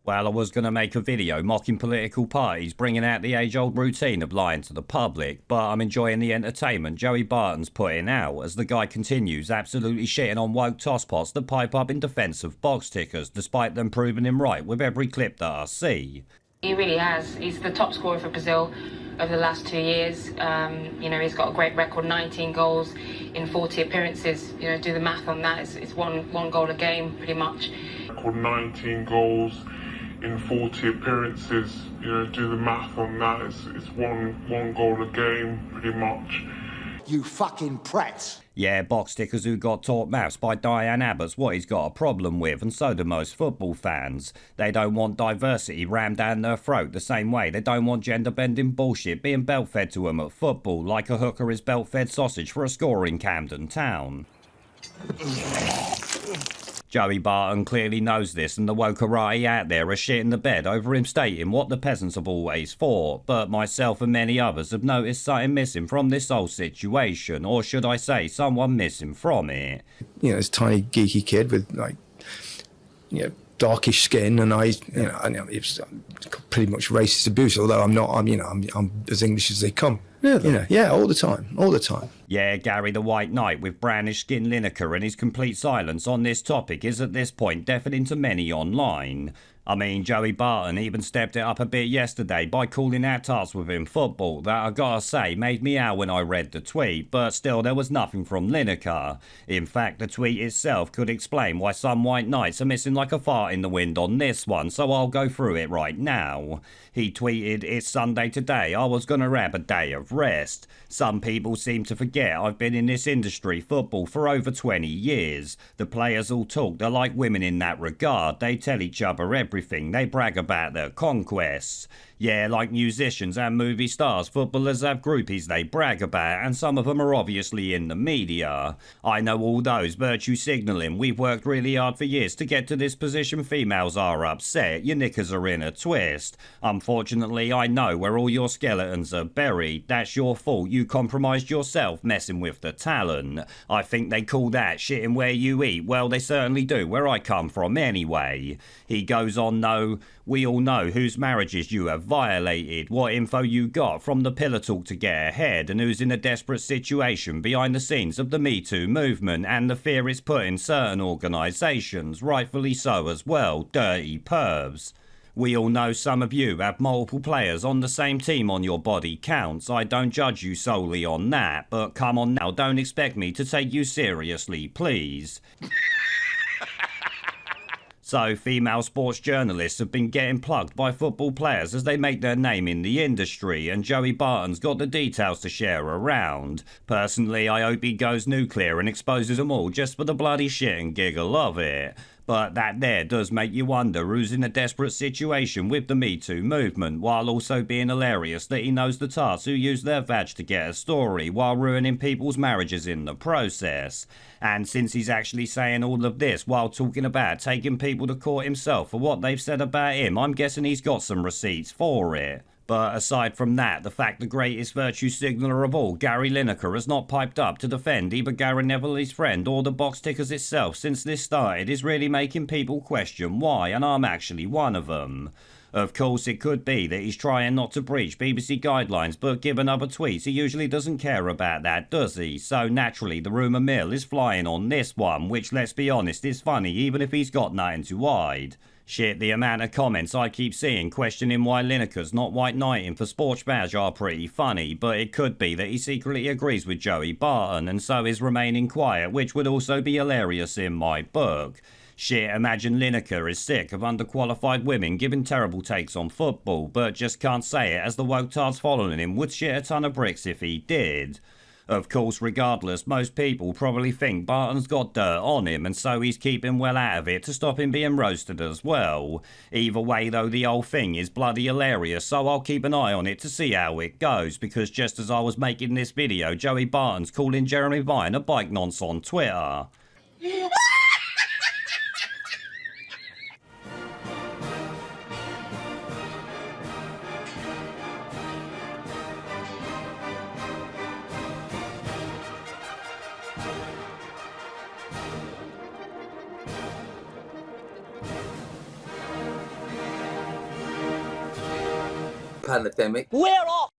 Well, I was going to make a video mocking political parties, bringing out the age-old routine of lying to the public, but I'm enjoying the entertainment Joey Barton's putting out as the guy continues absolutely shitting on woke tosspots that pipe up in defence of box tickers, despite them proving him right with every clip that I see. He really has. He's the top scorer for Brazil over the last 2 years. He's got a great record, 19 goals in 40 appearances. Do the math on that. It's one goal a game, pretty much. Record 19 goals in 40 appearances. Do the math on that. It's one goal a game, pretty much. You fucking prats. Yeah, box tickers who got taught maths by Diane Abbott's what he's got a problem with, and so do most football fans. They don't want diversity rammed down their throat the same way they don't want gender-bending bullshit being belt-fed to them at football, like a hooker is belt-fed sausage for a score in Camden Town. Joey Barton clearly knows this, and the wokerati out there are shitting the bed over him stating what the peasants have always thought, but myself and many others have noticed something missing from this whole situation, or should I say someone missing from it. This tiny geeky kid with darkish skin and eyes, it's pretty much racist abuse, although I'm as English as they come. Yeah, all the time. Yeah, Gary the White Knight with brownish skin Lineker and his complete silence on this topic is at this point deafening to many online. I mean, Joey Barton even stepped it up a bit yesterday by calling out tarts within football that I gotta say made me out when I read the tweet, but still there was nothing from Lineker. In fact, the tweet itself could explain why some white knights are missing like a fart in the wind on this one, so I'll go through it right now. He tweeted, "It's Sunday today, I was gonna have a day of rest. Some people seem to forget I've been in this industry, football, for over 20 years. The players all talk, they're like women in that regard. They tell each other everything, they brag about their conquests. Yeah, like musicians and movie stars, footballers have groupies they brag about, and some of them are obviously in the media. I know all those virtue signalling. We've worked really hard for years to get to this position. Females are upset, your knickers are in a twist. Unfortunately, I know where all your skeletons are buried. That's your fault, you compromised yourself messing with the talent. I think they call that shitting where you eat. Well, they certainly do, where I come from anyway." He goes on, "No, we all know whose marriages you have violated, what info you got from the pillar talk to get ahead, and who's in a desperate situation behind the scenes of the Me Too movement and the fear it's put in certain organisations, rightfully so as well, dirty pervs. We all know some of you have multiple players on the same team on your body counts. I don't judge you solely on that, but come on now, don't expect me to take you seriously, please." So, female sports journalists have been getting plugged by football players as they make their name in the industry, and Joey Barton's got the details to share around. Personally, I hope he goes nuclear and exposes them all just for the bloody shit and giggle of it. But that there does make you wonder who's in a desperate situation with the Me Too movement, while also being hilarious that he knows the tarts who use their vag to get a story while ruining people's marriages in the process. And since he's actually saying all of this while talking about taking people to court himself for what they've said about him, I'm guessing he's got some receipts for it. But aside from that, the fact the greatest virtue signaller of all, Gary Lineker, has not piped up to defend either Gary Neville, his friend, or the box tickers itself since this started is really making people question why, and I'm actually one of them. Of course, it could be that he's trying not to breach BBC guidelines, but given other tweets, he usually doesn't care about that, does he? So naturally, the rumour mill is flying on this one, which, let's be honest, is funny, even if he's got nothing to hide. Shit, the amount of comments I keep seeing questioning why Lineker's not white knighting for sports badge are pretty funny, but it could be that he secretly agrees with Joey Barton and so is remaining quiet, which would also be hilarious in my book. Shit, imagine Lineker is sick of underqualified women giving terrible takes on football, but just can't say it as the woke tards following him would shit a ton of bricks if he did. Of course, regardless, most people probably think Barton's got dirt on him and so he's keeping well out of it to stop him being roasted as well. Either way though, the whole thing is bloody hilarious, so I'll keep an eye on it to see how it goes, because just as I was making this video, Joey Barton's calling Jeremy Vine a bike nonce on Twitter. pandemic. We're off!